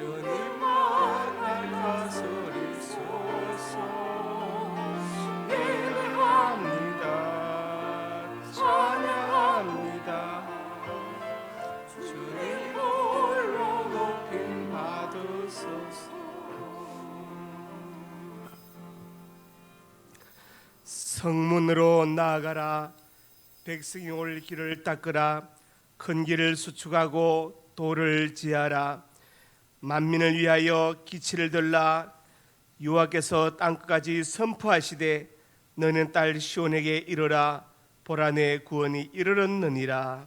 주님 만날 다스리소서. 예배합니다. 찬양합니다. 주님 홀로 높임 받으소서. 성문으로 나아가라. 백성이 올 길을 닦으라. 큰 길을 수축하고 돌을 지하라. 만민을 위하여 기치를 들라. 여호와께서 땅끝까지 선포하시되 너는 딸 시온에게 이르라. 보라 내 구원이 이르렀느니라.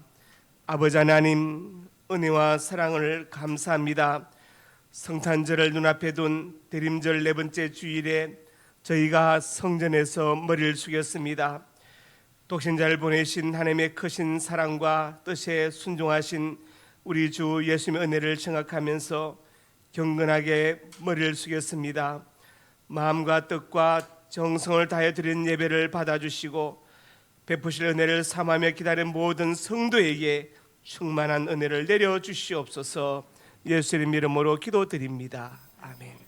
아버지 하나님, 은혜와 사랑을 감사합니다. 성탄절을 눈앞에 둔 대림절 네 번째 주일에 저희가 성전에서 머리를 숙였습니다. 독생자를 보내신 하나님의 크신 사랑과 뜻에 순종하신 우리 주 예수님의 은혜를 생각하면서 경건하게 머리를 숙였습니다. 마음과 뜻과 정성을 다해 드린 예배를 받아주시고 베푸실 은혜를 삼하며 기다린 모든 성도에게 충만한 은혜를 내려주시옵소서. 예수님 이름으로 기도드립니다. 아멘.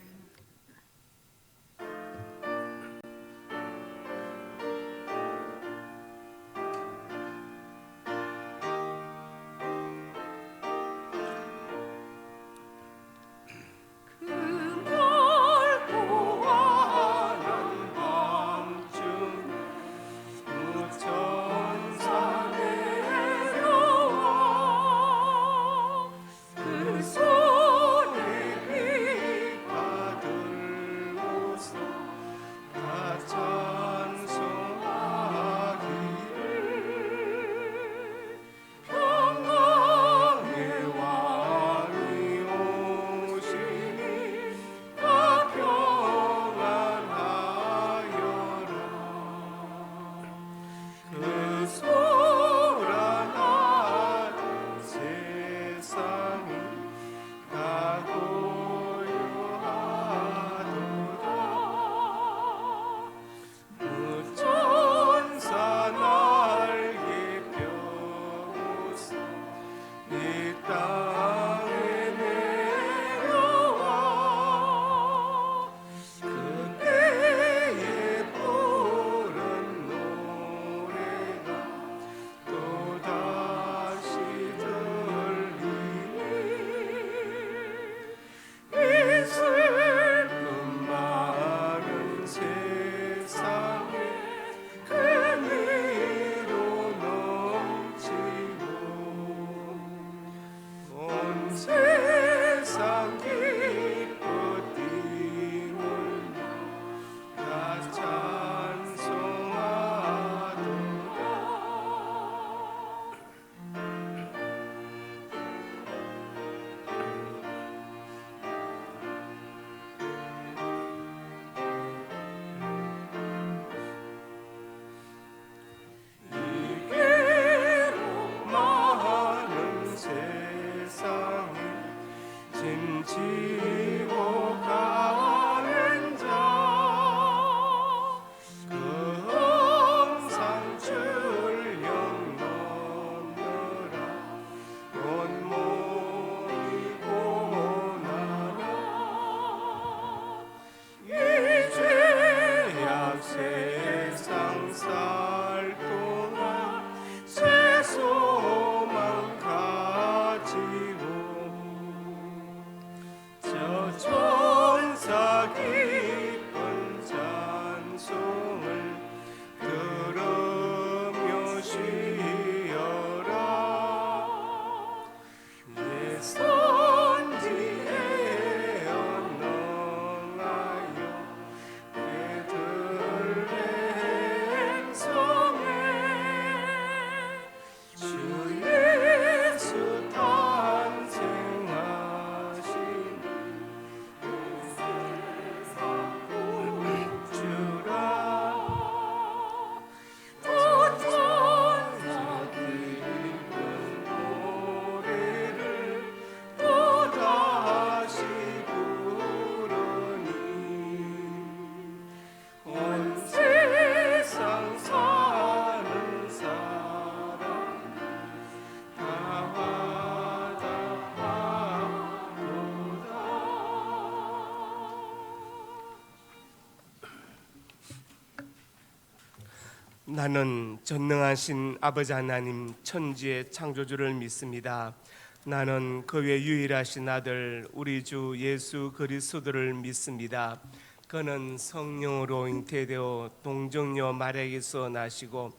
나는 전능하신 아버지 하나님 천지의 창조주를 믿습니다. 나는 그 외 유일하신 아들 우리 주 예수 그리스도를 믿습니다. 그는 성령으로 잉태되어 동정녀 마리아에게서 나시고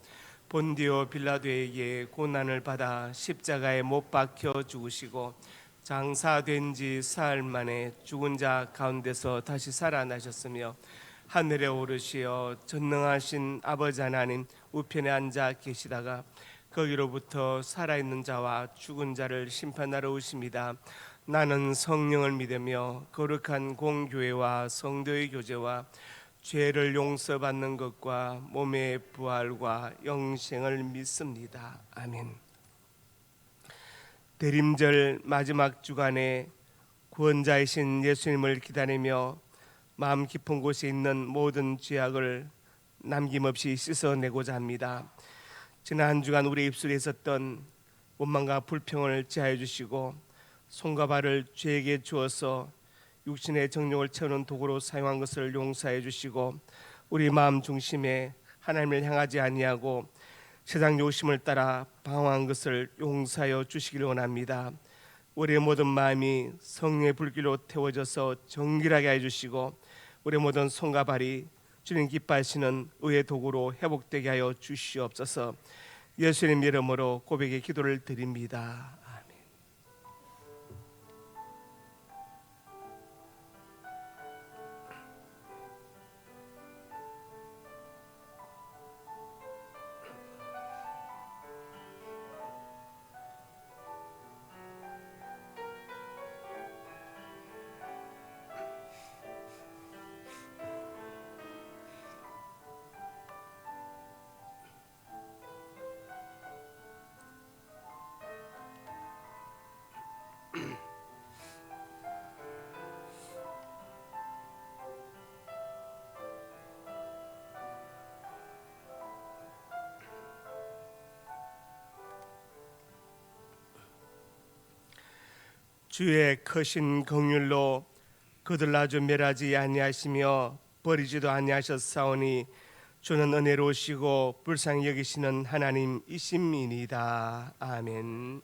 본디오 빌라도에게 고난을 받아 십자가에 못 박혀 죽으시고 장사된 지 사흘 만에 죽은 자 가운데서 다시 살아나셨으며 하늘에 오르시어 전능하신 아버지 하나님 우편에 앉아 계시다가 거기로부터 살아있는 자와 죽은 자를 심판하러 오십니다. 나는 성령을 믿으며 거룩한 공교회와 성도의 교제와 죄를 용서받는 것과 몸의 부활과 영생을 믿습니다. 아멘. 대림절 마지막 주간에 구원자이신 예수님을 기다리며 마음 깊은 곳에 있는 모든 죄악을 남김없이 씻어내고자 합니다. 지난 한 주간 우리 입술에 있었던 원망과 불평을 제하여 주시고 손과 발을 죄에게 주어서 육신의 정욕을 채우는 도구로 사용한 것을 용서해 주시고 우리 마음 중심에 하나님을 향하지 아니하고 세상 욕심을 따라 방황한 것을 용서하여 주시기를 원합니다. 우리의 모든 마음이 성령의 불길로 태워져서 정결하게 해주시고 우리의 모든 손과 발이 주님 기뻐하시는 의의 도구로 회복되게 하여 주시옵소서. 예수님 이름으로 고백의 기도를 드립니다. 아멘. 주의 크신 긍휼로 그들 아주 멸하지 아니하시며 버리지도 아니하셨사오니 주는 은혜로우시고 불쌍히 여기시는 하나님이심이니이다. 아멘.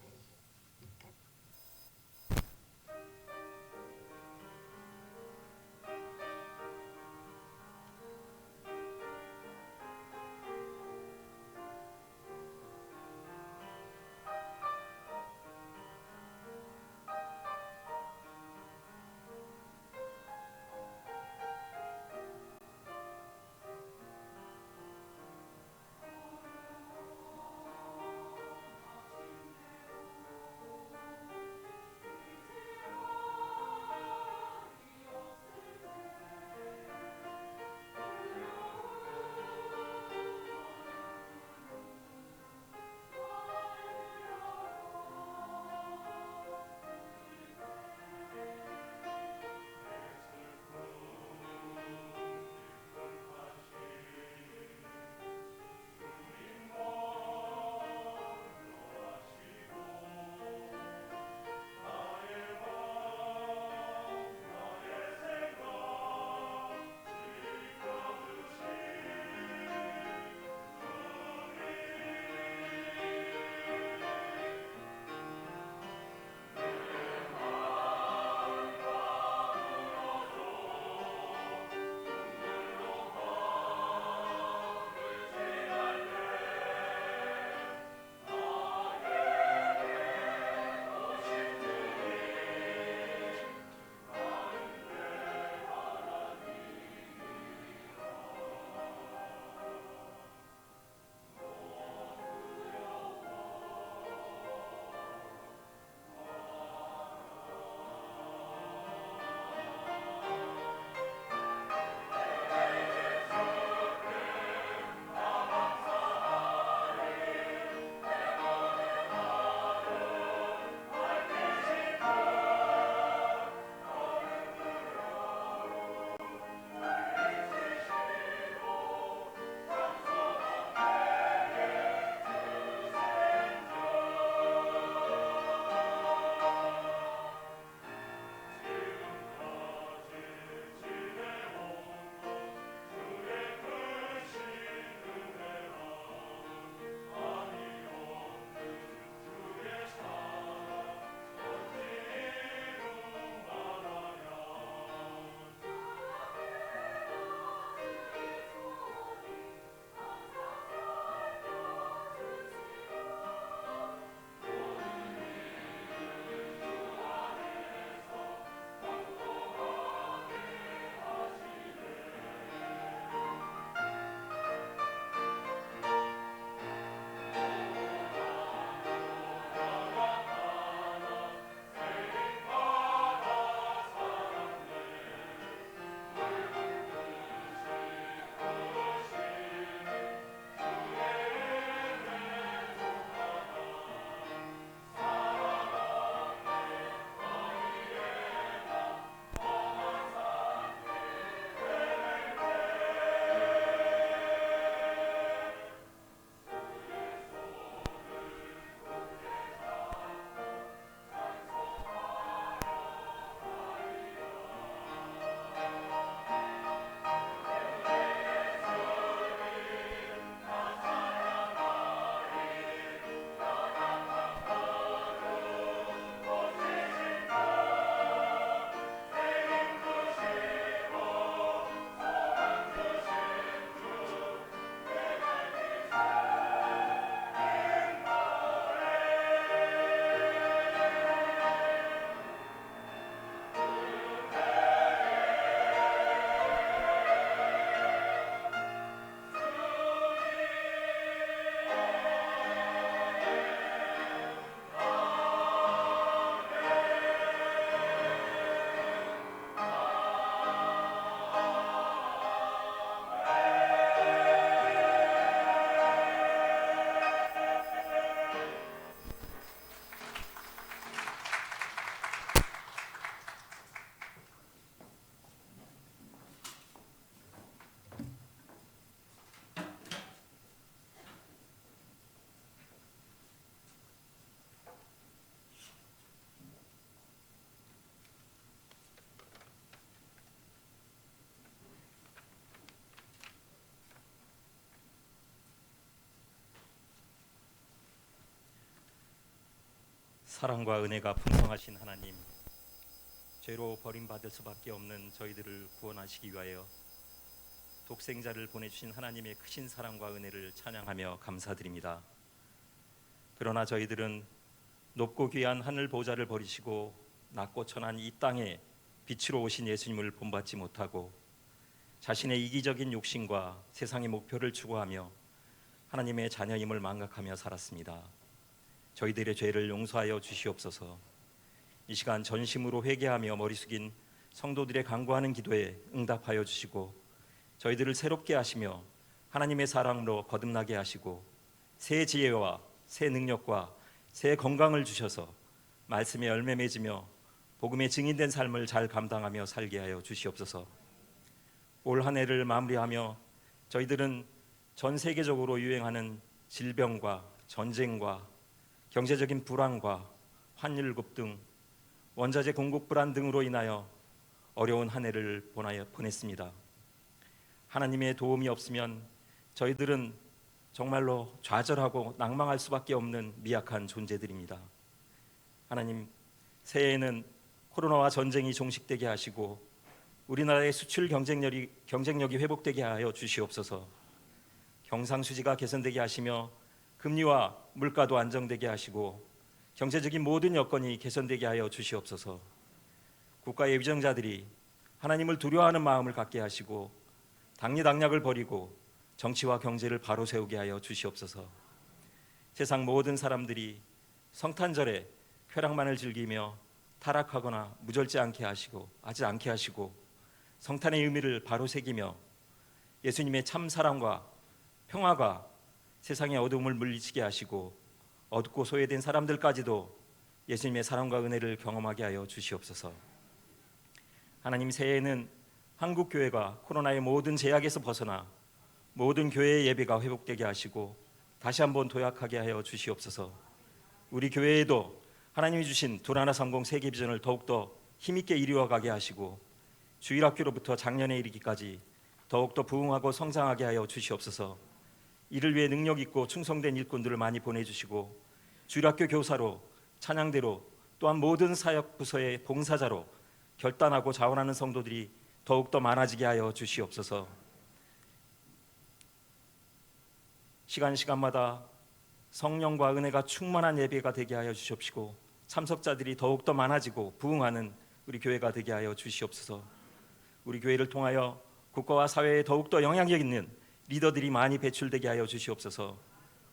사랑과 은혜가 풍성하신 하나님, 죄로 버림받을 수밖에 없는 저희들을 구원하시기 위하여 독생자를 보내주신 하나님의 크신 사랑과 은혜를 찬양하며 감사드립니다. 그러나 저희들은 높고 귀한 하늘 보좌를 버리시고 낮고 천한 이 땅에 빛으로 오신 예수님을 본받지 못하고 자신의 이기적인 욕심과 세상의 목표를 추구하며 하나님의 자녀임을 망각하며 살았습니다. 저희들의 죄를 용서하여 주시옵소서. 이 시간 전심으로 회개하며 머리 숙인 성도들의 간구하는 기도에 응답하여 주시고 저희들을 새롭게 하시며 하나님의 사랑으로 거듭나게 하시고 새 지혜와 새 능력과 새 건강을 주셔서 말씀에 열매 맺으며 복음의 증인된 삶을 잘 감당하며 살게 하여 주시옵소서. 올 한 해를 마무리하며 저희들은 전 세계적으로 유행하는 질병과 전쟁과 경제적인 불안과 환율급 등 원자재 공급 불안 등으로 인하여 어려운 한 해를 보냈습니다. 하나님의 도움이 없으면 저희들은 정말로 좌절하고 낭망할 수밖에 없는 미약한 존재들입니다. 하나님, 새해에는 코로나와 전쟁이 종식되게 하시고 우리나라의 수출 경쟁력이 회복되게 하여 주시옵소서. 경상수지가 개선되게 하시며 금리와 물가도 안정되게 하시고 경제적인 모든 여건이 개선되게 하여 주시옵소서. 국가의 위정자들이 하나님을 두려워하는 마음을 갖게 하시고 당리당략을 버리고 정치와 경제를 바로 세우게 하여 주시옵소서. 세상 모든 사람들이 성탄절에 쾌락만을 즐기며 타락하거나 무절제 하지 않게 하시고 성탄의 의미를 바로 새기며 예수님의 참 사랑과 평화가 세상의 어두움을 물리치게 하시고 어둡고 소외된 사람들까지도 예수님의 사랑과 은혜를 경험하게 하여 주시옵소서. 하나님, 새해에는 한국 교회가 코로나의 모든 제약에서 벗어나 모든 교회의 예배가 회복되게 하시고 다시 한번 도약하게 하여 주시옵소서. 우리 교회에도 하나님이 주신 두라나30 세계 비전을 더욱더 힘있게 이루어가게 하시고 주일학교로부터 작년에 이르기까지 더욱더 부흥하고 성장하게 하여 주시옵소서. 이를 위해 능력 있고 충성된 일꾼들을 많이 보내주시고 주일학교 교사로, 찬양대로, 또한 모든 사역 부서의 봉사자로 결단하고 자원하는 성도들이 더욱더 많아지게 하여 주시옵소서. 시간마다 성령과 은혜가 충만한 예배가 되게 하여 주시옵시고 참석자들이 더욱더 많아지고 부흥하는 우리 교회가 되게 하여 주시옵소서. 우리 교회를 통하여 국가와 사회에 더욱더 영향력 있는 리더들이 많이 배출되게 하여 주시옵소서.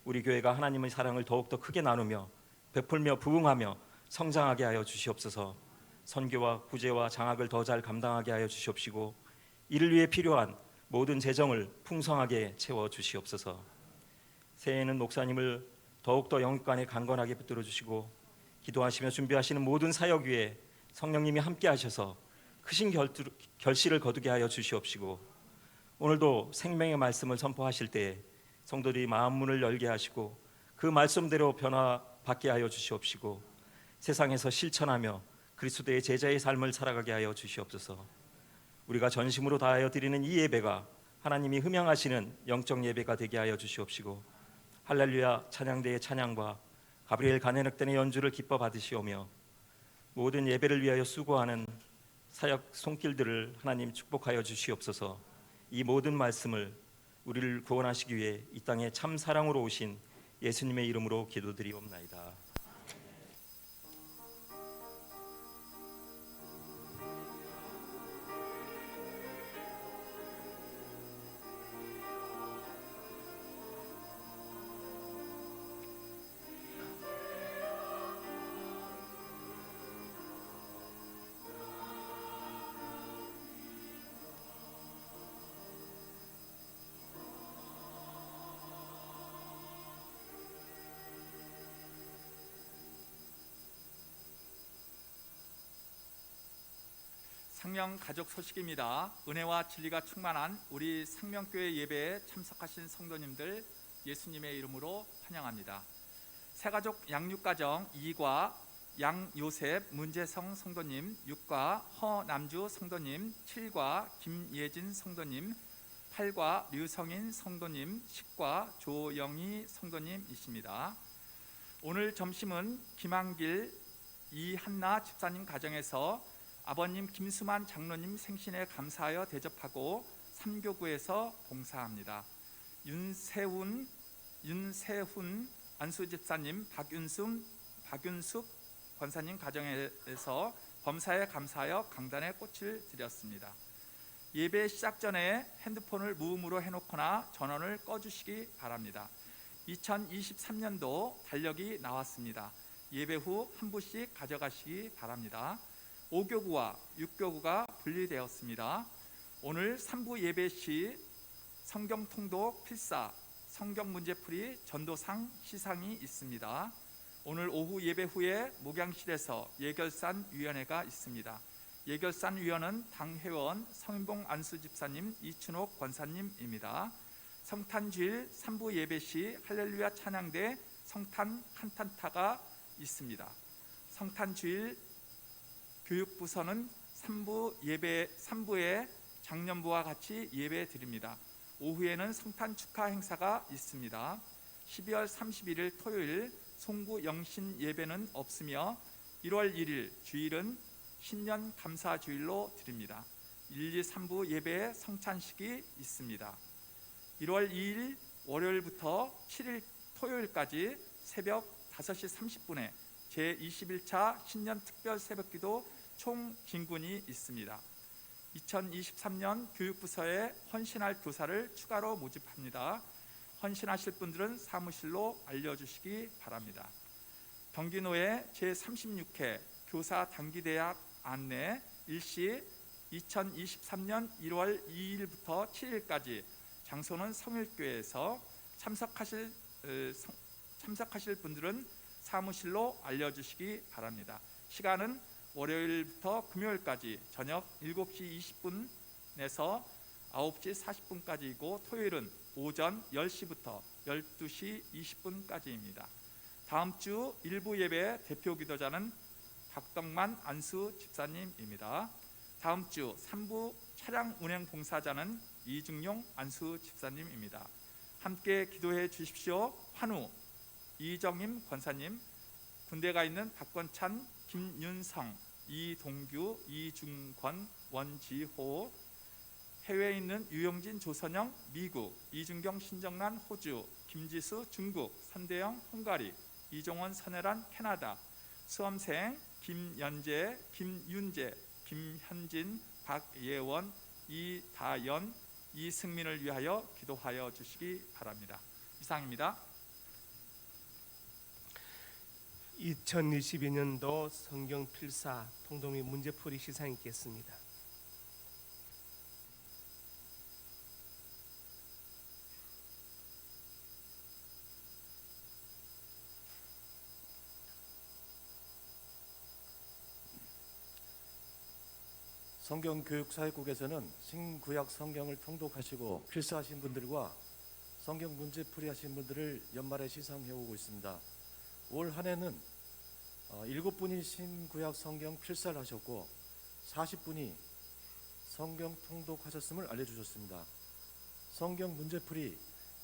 우리 교회가 하나님의 사랑을 더욱더 크게 나누며 베풀며 부흥하며 성장하게 하여 주시옵소서. 선교와 구제와 장학을 더 잘 감당하게 하여 주시옵시고 이를 위해 필요한 모든 재정을 풍성하게 채워 주시옵소서. 새해에는 목사님을 더욱더 영육간에 강건하게 붙들어 주시고 기도하시며 준비하시는 모든 사역 위에 성령님이 함께 하셔서 크신 결실을 거두게 하여 주시옵시고 오늘도 생명의 말씀을 선포하실 때에 성도들이 마음 문을 열게 하시고 그 말씀대로 변화받게 하여 주시옵시고 세상에서 실천하며 그리스도의 제자의 삶을 살아가게 하여 주시옵소서. 우리가 전심으로 다하여 드리는 이 예배가 하나님이 흠양하시는 영적 예배가 되게 하여 주시옵시고 할렐루야 찬양대의 찬양과 가브리엘 가네늑단의 연주를 기뻐 받으시오며 모든 예배를 위하여 수고하는 사역 손길들을 하나님 축복하여 주시옵소서. 이 모든 말씀을 우리를 구원하시기 위해 이 땅에 참 사랑으로 오신 예수님의 이름으로 기도드리옵나이다. 상명 가족 소식입니다. 은혜와 진리가 충만한 우리 상명교회 예배에 참석하신 성도님들 예수님의 이름으로 환영합니다. 새가족 양육가정 2과 양요셉 문재성 성도님, 6과 허남주 성도님, 7과 김예진 성도님, 8과 류성인 성도님, 10과 조영희 성도님이십니다. 오늘 점심은 김한길 이한나 집사님 가정에서 아버님 김수만 장로님 생신에 감사하여 대접하고 삼교구에서 봉사합니다. 윤세훈 안수 집사님, 박윤숙 권사님 가정에서 범사에 감사하여 강단에 꽃을 드렸습니다. 예배 시작 전에 핸드폰을 무음으로 해놓거나 전원을 꺼주시기 바랍니다. 2023년도 달력이 나왔습니다. 예배 후 한 부씩 가져가시기 바랍니다. 5교구와 6교구가 분리되었습니다. 오늘 3부 예배 시 성경 통독 필사, 성경 문제풀이, 전도상 시상이 있습니다. 오늘 오후 예배 후에 목양실에서 예결산 위원회가 있습니다. 예결산 위원은 당회원 성인봉 안수 집사님, 이춘옥 권사님입니다. 성탄주일 3부 예배 시 할렐루야 찬양대 성탄 칸탄타가 있습니다. 성탄주일 교육부서는 3부에 장년부와 같이 예배 드립니다. 오후에는 성탄 축하 행사가 있습니다. 12월 31일 토요일 송구 영신 예배는 없으며 1월 1일 주일은 신년 감사 주일로 드립니다. 1, 2, 3부 예배에 성찬식이 있습니다. 1월 2일 월요일부터 7일 토요일까지 새벽 5시 30분에 제21차 신년 특별 새벽기도 총 진군이 있습니다. 2023년 교육부서에 헌신할 교사를 추가로 모집합니다. 헌신하실 분들은 사무실로 알려주시기 바랍니다. 경기노회 제36회 교사 단기대학 안내 일시 2023년 1월 2일부터 7일까지 장소는 성일교회에서 참석하실 분들은 사무실로 알려주시기 바랍니다. 시간은 월요일부터 금요일까지 저녁 7시 20분에서 9시 40분까지이고 토요일은 오전 10시부터 12시 20분까지입니다. 다음 주 일부 예배 대표 기도자는 박덕만 안수 집사님입니다. 다음 주 3부 차량 운행 봉사자는 이중용 안수 집사님입니다. 함께 기도해 주십시오. 환우 이정임 권사님, 군대가 있는 박건찬, 김윤성, 이동규, 이중권, 원지호, 해외에 있는 유영진, 조선영, 미국, 이준경, 신정란, 호주, 김지수, 중국, 선대영, 헝가리, 이종원, 선혜란, 캐나다, 수험생 김연재, 김윤재, 김현진, 박예원, 이다연, 이승민을 위하여 기도하여 주시기 바랍니다. 이상입니다. 2022년도 성경 필사 통독 및 문제풀이 시상이 있겠습니다. 성경교육사역국에서는 신구약 성경을 통독하시고 필사하신 분들과 성경 문제풀이 하신 분들을 연말에 시상해오고 있습니다. 올 한해는 7분이 신구약 성경 필사를 하셨고 40분이 성경 통독하셨음을 알려주셨습니다. 성경 문제풀이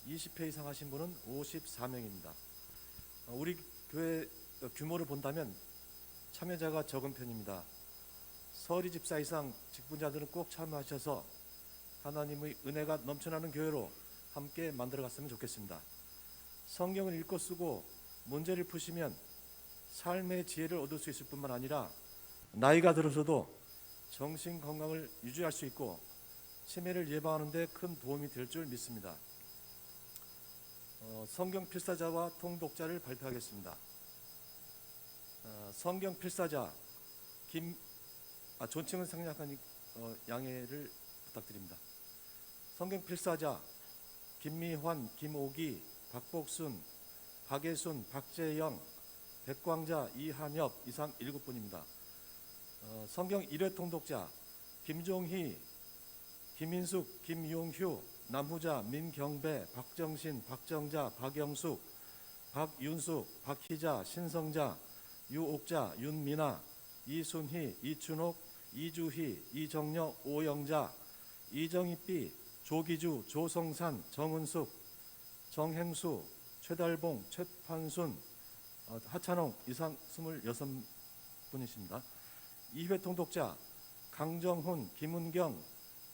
20회 이상 하신 분은 54명입니다. 우리 교회 규모를 본다면 참여자가 적은 편입니다. 서리 집사 이상 직분자들은 꼭 참여하셔서 하나님의 은혜가 넘쳐나는 교회로 함께 만들어갔으면 좋겠습니다. 성경을 읽고 쓰고 문제를 푸시면 삶의 지혜를 얻을 수 있을 뿐만 아니라 나이가 들어서도 정신 건강을 유지할 수 있고 치매를 예방하는 데 큰 도움이 될 줄 믿습니다. 성경 필사자와 통독자를 발표하겠습니다. 성경 필사자 존칭은 생략한 양해를 부탁드립니다. 성경 필사자 김미환, 김오기, 박복순, 박예순, 박재영, 백광자, 이한엽 이상 7분입니다. 성경 1회 통독자 김종희, 김인숙, 김용휴, 남후자, 민경배, 박정신, 박정자, 박영숙, 박윤숙, 박희자, 신성자, 유옥자, 윤미나, 이순희, 이춘옥, 이주희, 이정녀, 오영자, 이정희삐, 조기주, 조성산, 정은숙, 정행수, 최달봉, 최판순, 하찬홍 이상 26분이십니다. 2회 통독자 강정훈, 김은경,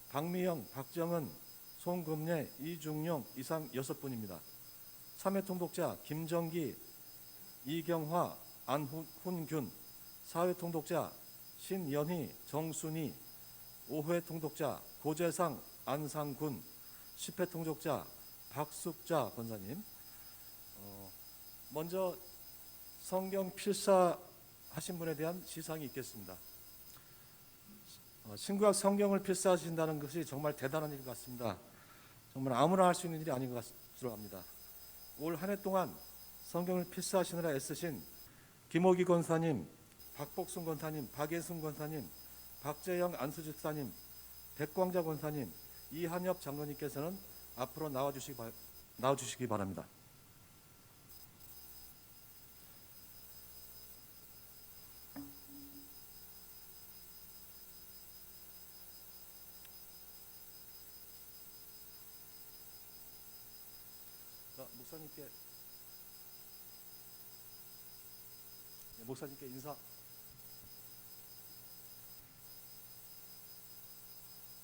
박미영, 박정은, 송금례, 이중용 이상 6분입니다. 3회 통독자 김정기, 이경화, 안훈균, 4회 통독자 신연희, 정순희, 5회 통독자 고재상, 안상군, 10회 통독자 박숙자 권사님. 먼저 성경 필사하신 분에 대한 시상이 있겠습니다. 신구약 성경을 필사하신다는 것이 정말 대단한 일 같습니다. 정말 아무나 할 수 있는 일이 아닌 것으로 압니다. 올 한 해 동안 성경을 필사하시느라 애쓰신 김호기 권사님, 박복순 권사님, 박예순 권사님, 박재영 안수집사님, 백광자 권사님, 이한엽 장로님께서는 앞으로 나와주시기 바랍니다. 목사님께 인사.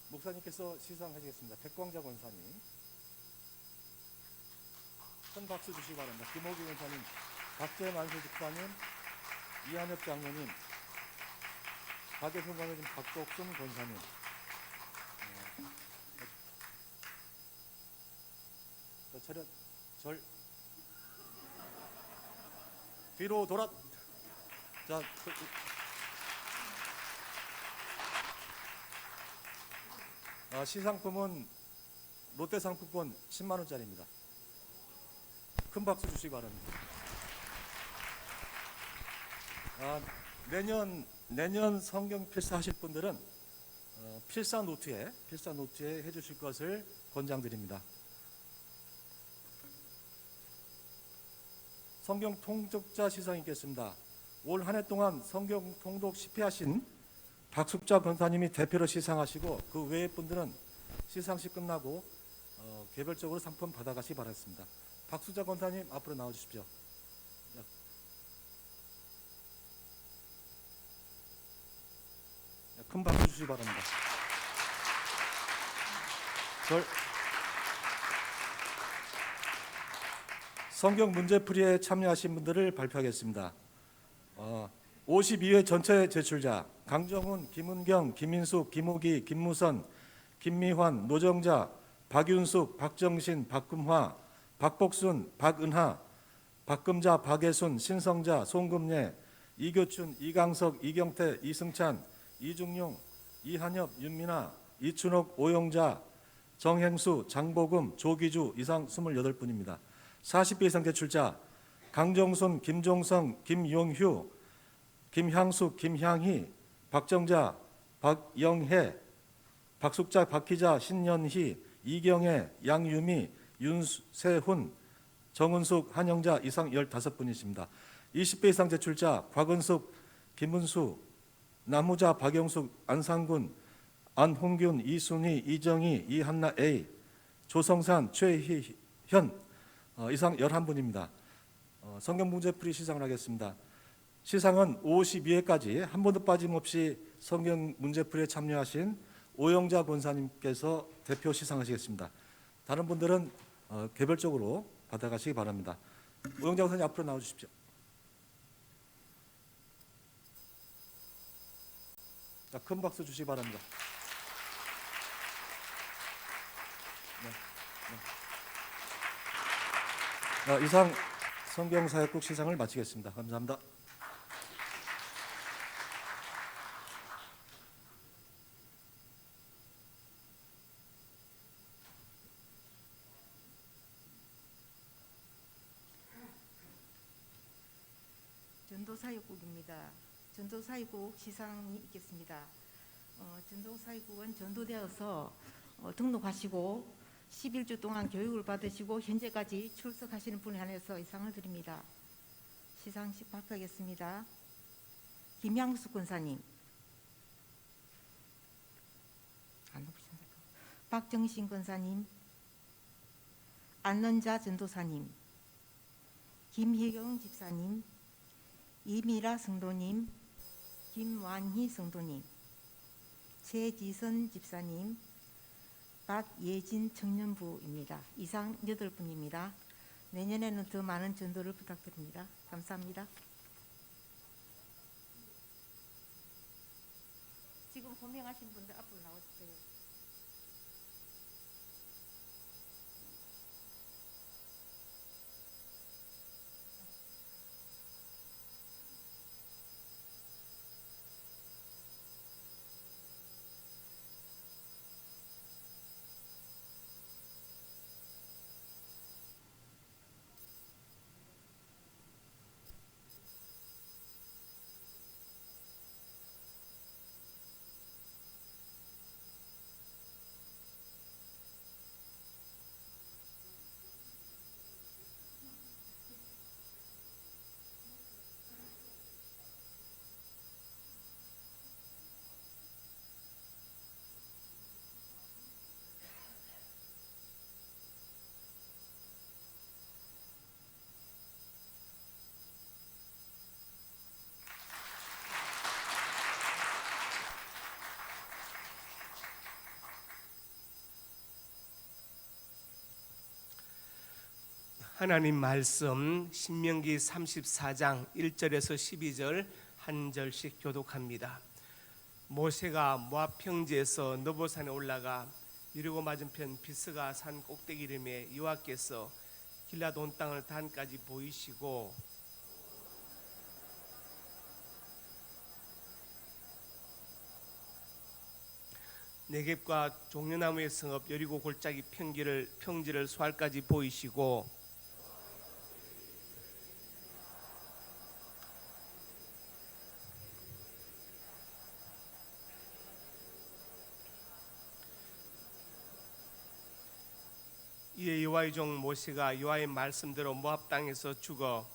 목사님께서 시상하시겠습니다. 백광자 권사님, 큰 박수 주시기 바랍니다. 김호기 권사님, 박재현 안수 집사님, 이한엽 장로님, 박예순 권사님, 박복순 권사님. 차렷, 절 뒤로 돌아. 자, 시상품은 롯데 상품권 10만 원짜리입니다. 큰 박수 주시기 바랍니다. 내년 성경 필사하실 분들은 필사 노트에 해주실 것을 권장드립니다. 성경 통독자 시상이 있겠습니다. 올 한 해 동안 성경 통독 10회 하신 박숙자 권사님이 대표로 시상하시고, 그 외의 분들은 시상식 끝나고 개별적으로 상품 받아가시기 바랍니다. 박숙자 권사님 앞으로 나와주십시오. 큰 박수 주시기 바랍니다. 성경 문제풀이에 참여하신 분들을 발표하겠습니다. 52회 전체 제출자 강정훈, 김은경, 김인숙, 김우기, 김무선, 김미환, 노정자, 박윤숙, 박정신, 박금화, 박복순, 박은하, 박금자, 박예순, 신성자, 송금례, 이교춘, 이강석, 이경태, 이승찬, 이중용, 이한엽, 윤민아, 이춘옥, 오영자, 정행수, 장보금, 조기주 이상 28분입니다. 40배 이상 제출자 강정순, 김종성, 김용휴, 김향숙, 김향희, 박정자, 박영혜, 박숙자, 박희자, 신연희, 이경애, 양유미, 윤세훈, 정은숙, 한영자 이상 15분이십니다. 20배 이상 제출자 곽은숙, 김은수, 남우자, 박영숙, 안상군, 안홍균, 이순희, 이정희, 이한나 A, 조성산, 최희현 이상 11분입니다. 성경 문제풀이 시상을 하겠습니다. 시상은 52회까지 한 번도 빠짐없이 성경 문제풀이에 참여하신 오영자 권사님께서 대표 시상하시겠습니다. 다른 분들은 개별적으로 받아가시기 바랍니다. 오영자 권사님 앞으로 나와주십시오. 자, 큰 박수 주시기 바랍니다. 이상 성경사역국 시상을 마치겠습니다. 감사합니다. 전도사역국입니다. 전도사역국 시상이 있겠습니다. 전도사역국은 전도되어서 등록하시고 11주 동안 교육을 받으시고 현재까지 출석하시는 분에 한해서 이상을 드립니다. 시상식 발표하겠습니다. 김향숙 권사님, 박정신 권사님, 안런자 전도사님, 김희경 집사님, 이미라 성도님, 김완희 성도님, 최지선 집사님, 박예진 청년부입니다. 이상 8분입니다. 내년에는 더 많은 전도를 부탁드립니다. 감사합니다. 지금 호명하신 분들 앞으로 나와주세요. 하나님 말씀 신명기 34장 1절에서 12절 한 절씩 교독합니다. 모세가 모압 평지에서 느보산에 올라가 여리고 맞은편 비스가 산 꼭대기 이름에 여호와께서 길앗 온 땅을 단까지 보이시고 네겝과 종려나무의 성읍 여리고 골짜기 평지를 수알까지 보이시고 이에 여호와의 종 모세가 여호와의 말씀대로 모압 땅에서 죽어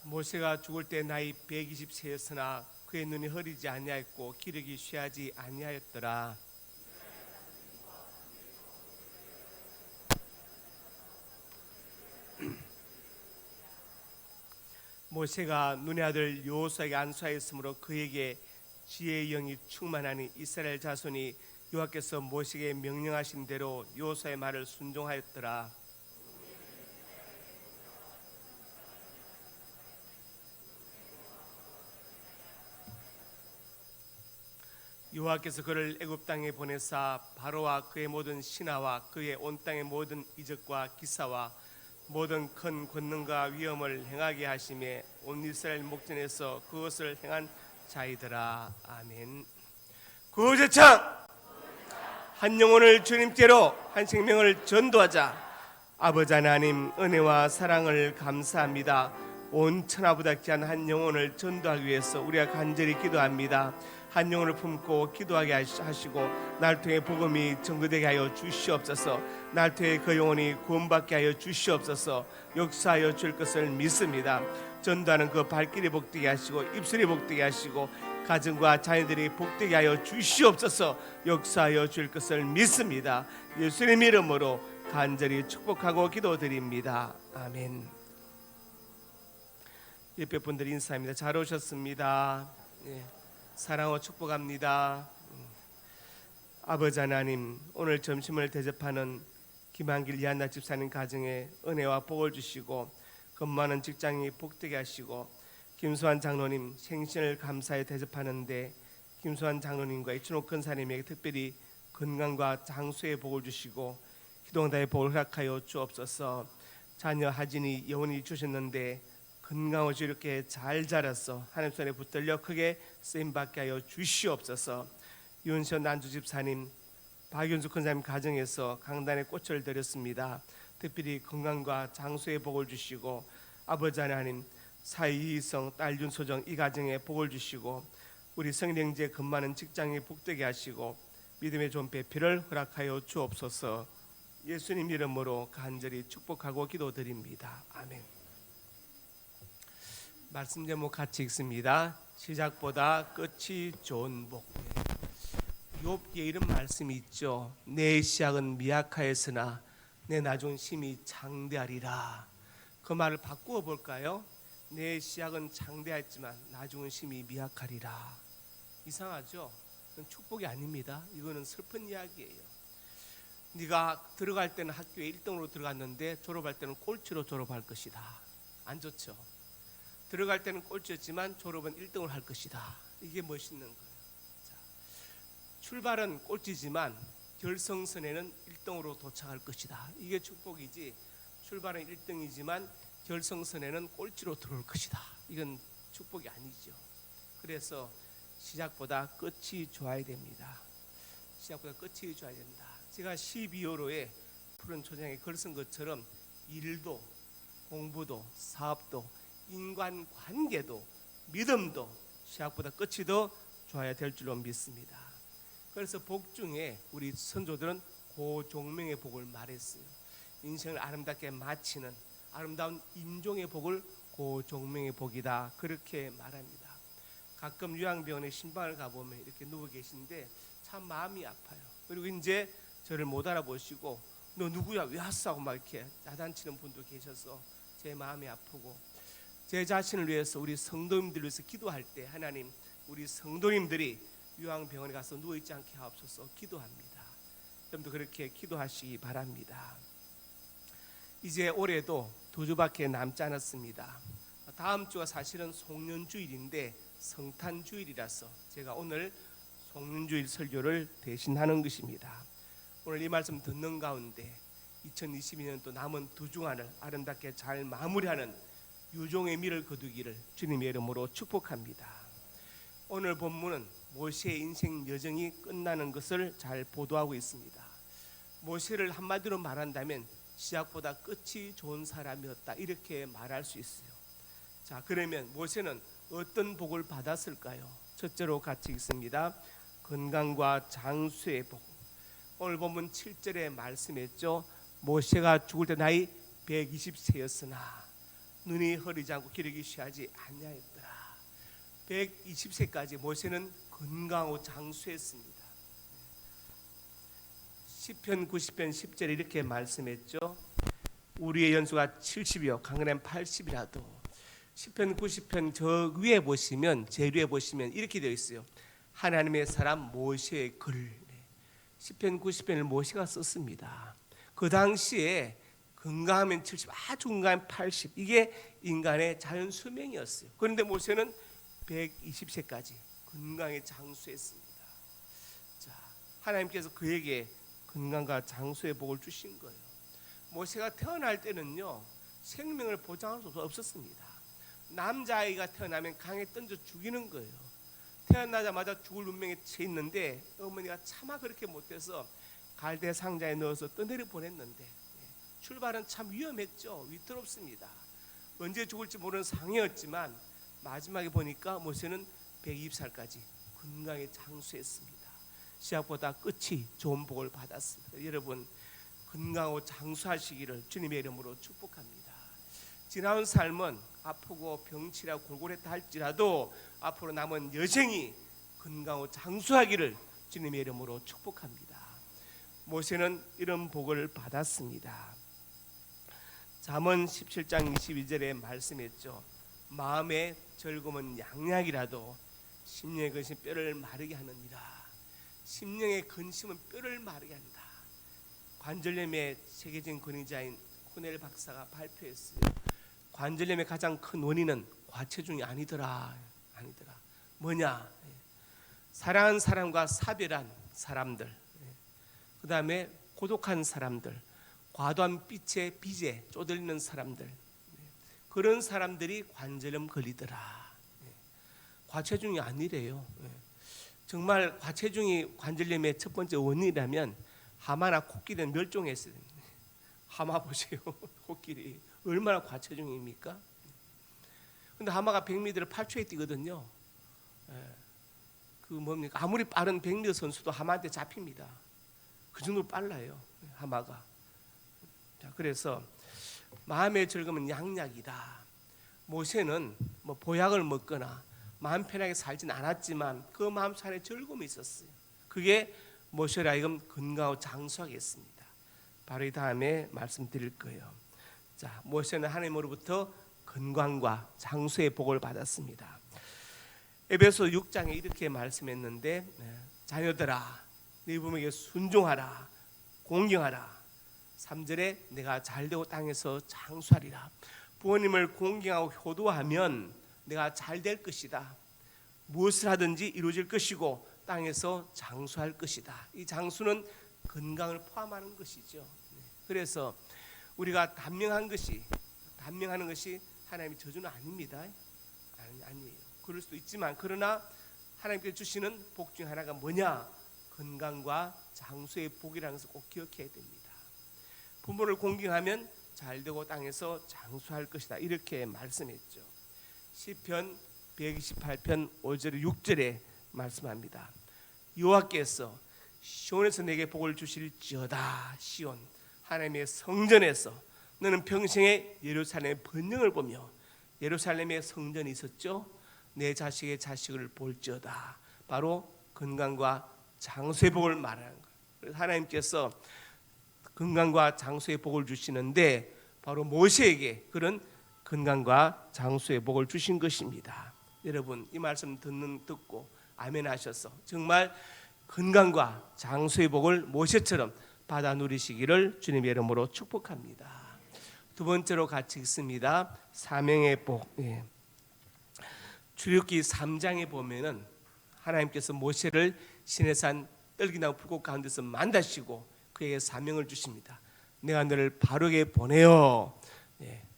모세가 죽을 때 나이 120세였으나 그의 눈이 흐리지 아니하였고 기력이 쇠하지 아니하였더라. 모세가 눈의 아들 여호수아에게 안수하였으므로 그에게 지혜의 영이 충만하니 이스라엘 자손이 여호와께서 모세에게 명령하신 대로 여호수아의 말을 순종하였더라. 여호와께서 그를 애굽 땅에 보내사 바로와 그의 모든 신하와 그의 온 땅의 모든 이적과 기사와 모든 큰 권능과 위엄을 행하게 하심에 온 이스라엘 목전에서 그것을 행한 자이더라. 아멘. 구제창 한 영혼을 주님께로 한 생명을 전도하자. 아버지 하나님 은혜와 사랑을 감사합니다. 온 천하보다 귀한 한 영혼을 전도하기 위해서 우리가 간절히 기도합니다. 한 영혼을 품고 기도하게 하시고 날 통해 복음이 전거되게 하여 주시옵소서. 날 통해 그 영혼이 구원받게 하여 주시옵소서. 역사하여 줄 것을 믿습니다. 전도하는 그 발길이 복되게 하시고 입술이 복되게 하시고 가정과 자녀들이 복되게 하여 주시옵소서. 역사하여 줄 것을 믿습니다. 예수님 이름으로 간절히 축복하고 기도드립니다. 아멘. 옆에 분들 인사합니다. 잘 오셨습니다. 예. 사랑하고 축복합니다. 아버지 하나님, 오늘 점심을 대접하는 김한길 이한나 집사님 가정에 은혜와 복을 주시고 근무하는 직장이 복되게 하시고 김수환 장로님 생신을 감사히 대접하는데 김수환 장로님과 이춘옥 근사님에게 특별히 건강과 장수의 복을 주시고 기도응답의 복을 허락하여 주옵소서. 자녀 하진이 영원히 주셨는데 건강하고 이렇게 잘 자라서 하나님 손에 붙들려 크게 쓰임받게 하여 주시옵소서. 윤선 난주 집사님, 박윤수 권사님 가정에서 강단에 꽃을 드렸습니다. 특별히 건강과 장수의 복을 주시고 아버지 하나님 사이희성 딸 윤소정 이 가정에 복을 주시고 우리 성령제 근무하는 직장에 복되게 하시고 믿음의 좋은 배필을 허락하여 주옵소서. 예수님 이름으로 간절히 축복하고 기도드립니다. 아멘. 말씀 제목 같이 읽습니다. 시작보다 끝이 좋은 복. 욥기에 이런 말씀이 있죠. 내 시작은 미약하였으나 내 나중 심히 장대하리라. 그 말을 바꾸어 볼까요? 내 시작은 장대했지만 나중은 심히 미약하리라. 이상하죠? 그건 축복이 아닙니다. 이거는 슬픈 이야기예요. 네가 들어갈 때는 학교에 1등으로 들어갔는데 졸업할 때는 꼴찌로 졸업할 것이다. 안 좋죠? 들어갈 때는 꼴찌였지만 졸업은 1등을 할 것이다. 이게 멋있는 거예요. 자, 출발은 꼴찌지만 결승선에는 1등으로 도착할 것이다. 이게 축복이지. 출발은 1등이지만 결승선에는 꼴찌로 들어올 것이다. 이건 축복이 아니죠. 그래서 시작보다 끝이 좋아야 됩니다. 시작보다 끝이 좋아야 된다. 제가 12호로에 푸른 초장에 글 쓴 것처럼 일도, 공부도, 사업도, 인간관계도, 믿음도 시작보다 끝이 더 좋아야 될 줄로 믿습니다. 그래서 복 중에 우리 선조들은 고종명의 복을 말했어요. 인생을 아름답게 마치는 아름다운 임종의 복을 고종명의 복이다. 그렇게 말합니다. 가끔 요양병원에 신방을 가보면 이렇게 누워 계신데 참 마음이 아파요. 그리고 이제 저를 못 알아보시고 너 누구야 왜 왔어 하고 막 이렇게 야단치는 분도 계셔서 제 마음이 아프고, 제 자신을 위해서 우리 성도님들을 위해서 기도할 때 하나님 우리 성도님들이 요양병원에 가서 누워있지 않게 하옵소서 기도합니다. 여러분도 그렇게 기도하시기 바랍니다. 이제 올해도 2주밖에 남지 않았습니다. 다음 주가 사실은 송년주일인데 성탄주일이라서 제가 오늘 송년주일 설교를 대신하는 것입니다. 오늘 이 말씀 듣는 가운데 2022년 또 남은 2주간을 아름답게 잘 마무리하는 유종의 미를 거두기를 주님의 이름으로 축복합니다. 오늘 본문은 모세의 인생 여정이 끝나는 것을 잘 보도하고 있습니다. 모세를 한마디로 말한다면 시작보다 끝이 좋은 사람이었다, 이렇게 말할 수 있어요. 자, 그러면 모세는 어떤 복을 받았을까요? 첫째로 같이 읽습니다. 건강과 장수의 복. 오늘 본문 7절에 말씀했죠. 모세가 죽을 때 나이 120세였으나 눈이 흐리지 않고 기력이 쉬하지 아니하였더라. 120세까지 모세는 건강하고 장수했습니다. 시편 90편 10절에 이렇게 말씀했죠. 우리의 연수가 70이요 강건한 80이라도. 시편 90편 저 위에 보시면, 제일 위에 보시면 이렇게 되어 있어요. 하나님의 사람 모세의 글. 시편 90편을 모세가 썼습니다. 그 당시에 건강하면 70, 아주 건강하면 80, 이게 인간의 자연 수명이었어요. 그런데 모세는 120세까지 건강에 장수했습니다. 자, 하나님께서 그에게 건강과 장수의 복을 주신 거예요. 모세가 태어날 때는요 생명을 보장할 수 없었습니다. 남자아이가 태어나면 강에 던져 죽이는 거예요. 태어나자마자 죽을 운명에 처해 있는데 어머니가 차마 그렇게 못해서 갈대 상자에 넣어서 떠내려 보냈는데 출발은 참 위험했죠. 위태롭습니다. 언제 죽을지 모르는 상이었지만 마지막에 보니까 모세는 120살까지 건강에 장수했습니다. 시작보다 끝이 좋은 복을 받았습니다. 여러분 건강하고 장수하시기를 주님의 이름으로 축복합니다. 지나온 삶은 아프고 병치라고 골골했다 할지라도 앞으로 남은 여정이 건강하고 장수하기를 주님의 이름으로 축복합니다. 모세는 이런 복을 받았습니다. 잠언 17장 22절에 말씀했죠. 마음의 즐거움은 양약이라도 심령의 근심 뼈를 마르게 하느니라. 심령의 근심은 뼈를 마르게 한다. 관절염의 세계적인 권위자인 코넬 박사가 발표했어요. 관절염의 가장 큰 원인은 과체중이 아니더라. 뭐냐? 사랑하는 사람과 사별한 사람들, 그 다음에 고독한 사람들, 과도한 빚에 쪼들리는 사람들, 그런 사람들이 관절염 걸리더라. 과체중이 아니래요. 정말 과체중이 관절염의 첫 번째 원인이라면 하마나 코끼리는 멸종했어요. 하마 보세요. 코끼리 얼마나 과체중입니까? 근데 하마가 100m를 8초에 뛰거든요. 그 뭡니까? 아무리 빠른 100m 선수도 하마한테 잡힙니다. 그 정도로 빨라요, 하마가. 자, 그래서 마음의 즐거움은 양약이다. 모세는 보약을 먹거나 마음 편하게 살진 않았지만 그 마음 안에 즐거움이 있었어요. 그게 모세를 하여금 건강하고 장수하게 했습니다. 바로 이 다음에 말씀드릴 거예요. 자, 모세는 하나님으로부터 건강과 장수의 복을 받았습니다. 에베소 6장에 이렇게 말씀했는데, 자녀들아 네 부모에게 순종하라, 공경하라. 3절에 내가 잘되고 땅에서 장수하리라. 부모님을 공경하고 효도하면 내가 잘될 것이다. 무엇을 하든지 이루어질 것이고 땅에서 장수할 것이다. 이 장수는 건강을 포함하는 것이죠. 그래서 우리가 단명하는 것이 하나님의 저주는 아닙니다. 아니에요. 그럴 수도 있지만, 그러나 하나님께서 주시는 복 중 하나가 뭐냐? 건강과 장수의 복이라는 것을 꼭 기억해야 됩니다. 부모를 공경하면 잘되고 땅에서 장수할 것이다, 이렇게 말씀했죠. 시편 128편 5절에 6절에 말씀합니다. 여호와께서 시온에서 내게 복을 주실지어다. 시온, 하나님의 성전에서 너는 평생에 예루살렘의 번영을 보며, 예루살렘의 성전이 있었죠. 내 자식의 자식을 볼지어다. 바로 건강과 장수의 복을 말하는 거예요. 그래서 하나님께서 건강과 장수의 복을 주시는데 바로 모세에게 그런 건강과 장수의 복을 주신 것입니다. 여러분, 이 말씀 듣고 아멘 하셔서 정말 건강과 장수의 복을 모세처럼 받아 누리시기를 주님의 이름으로 축복합니다. 두 번째로 같이 읽습니다. 사명의 복. 출애굽기 3장에 보면은 하나님께서 모세를 시내산 떨기나무 불꽃 가운데서 만나시고 그에게 사명을 주십니다. 내가 너를 바로에게 보내어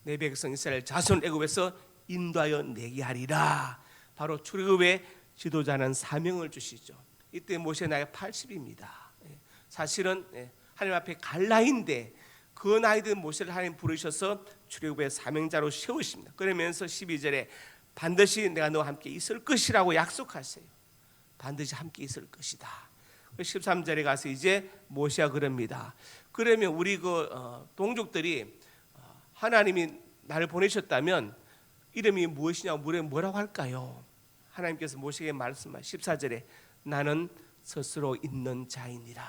내 백성 이스라엘 자손 애굽에서 인도하여 내게 하리라. 바로 출애굽의 지도자는 사명을 주시죠. 이때 모세 나이가 80입니다. 사실은 하나님 앞에 갈 나이인데 그 나이 든 모세를 하나님 부르셔서 출애굽의 사명자로 세우십니다. 그러면서 12절에 반드시 내가 너와 함께 있을 것이라고 약속하세요. 반드시 함께 있을 것이다. 13절에 가서 이제 모세가 그럽니다. 그러면 우리 동족들이 하나님이 나를 보내셨다면 이름이 무엇이냐고 물으면 뭐라고 할까요? 하나님께서 모세에게 말씀하신 14절에 나는 스스로 있는 자이니라.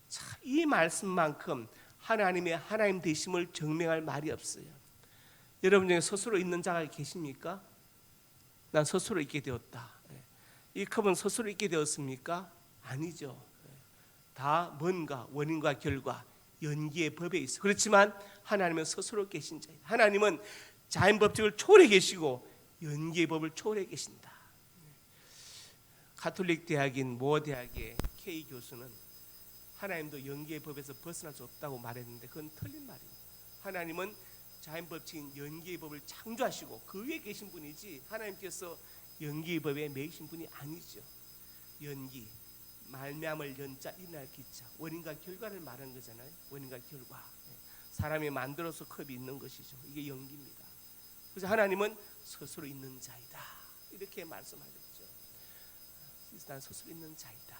자, 이 말씀만큼 하나님의 하나님 되심을 증명할 말이 없어요. 여러분 중에 스스로 있는 자가 계십니까? 난 스스로 있게 되었다. 이 컵은 스스로 있게 되었습니까? 아니죠. 다 뭔가 원인과 결과, 연기의 법에 있어. 그렇지만 하나님은 스스로 계신 자예요. 하나님은 자연 법칙을 초월해 계시고 연기의 법을 초월해 계신다. 가톨릭 대학인 모 대학의 K 교수는 하나님도 연기의 법에서 벗어날 수 없다고 말했는데 그건 틀린 말입니다. 하나님은 자연 법칙인 연기의 법을 창조하시고 그 위에 계신 분이지 하나님께서 연기의 법에 매이신 분이 아니죠. 연기, 말미암을 연자 일어날 기자, 원인과 결과를 말하는 거잖아요. 원인과 결과. 사람이 만들어서 컵이 있는 것이죠. 이게 연기입니다. 그래서 하나님은 스스로 있는 자이다, 이렇게 말씀하셨죠. 난 스스로 있는 자이다.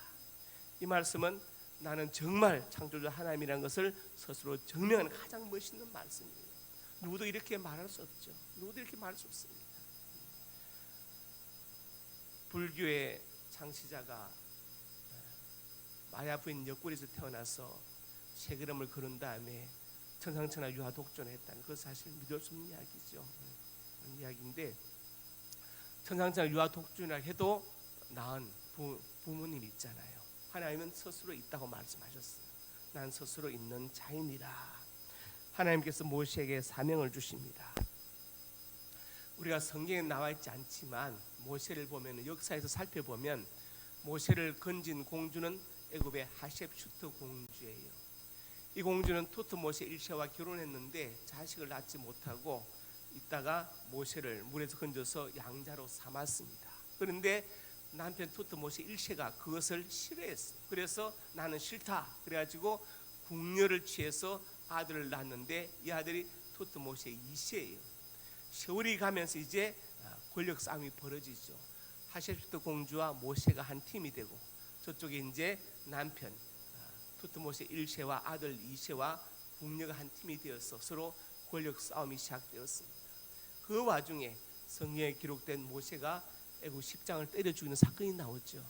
이 말씀은 나는 정말 창조주 하나님이라는 것을 스스로 증명하는 가장 멋있는 말씀이에요. 누구도 이렇게 말할 수 없죠. 누구도 이렇게 말할 수 없습니다. 불교의 창시자가 마야 부인 옆구리에서 태어나서 세 걸음을 걸은 다음에 천상천하 유아 독존을 했다는, 그것 사실 믿을 수 없는 이야기죠. 그런 이야기인데 천상천하 유아 독존이라 해도 낳은 부모님 있잖아요. 하나님은 스스로 있다고 말씀하셨어요. 난 스스로 있는 자이니라. 하나님께서 모세에게 사명을 주십니다. 우리가 성경에 나와 있지 않지만 모세를 보면, 역사에서 살펴보면 모세를 건진 공주는 애굽의 하셉슈트 공주예요. 이 공주는 토트모세 1세와 결혼했는데 자식을 낳지 못하고 있다가 모세를 물에서 건져서 양자로 삼았습니다. 그런데 남편 토트모세 1세가 그것을 싫어했어요. 그래서 나는 싫다 그래가지고 궁녀를 취해서 아들을 낳았는데 이 아들이 토트모세 2세예요. 세월이 가면서 이제 권력 싸움이 벌어지죠. 하셉슈트 공주와 모세가 한 팀이 되고 저쪽에 이제 남편 토트모세 1세와 아들 2세와 궁녀가 한 팀이 되어서 서로 권력 싸움이 시작되었습니다. 그 와중에 성경에 기록된 모세가 애굽 10장을 때려 죽이는 사건이 나오죠.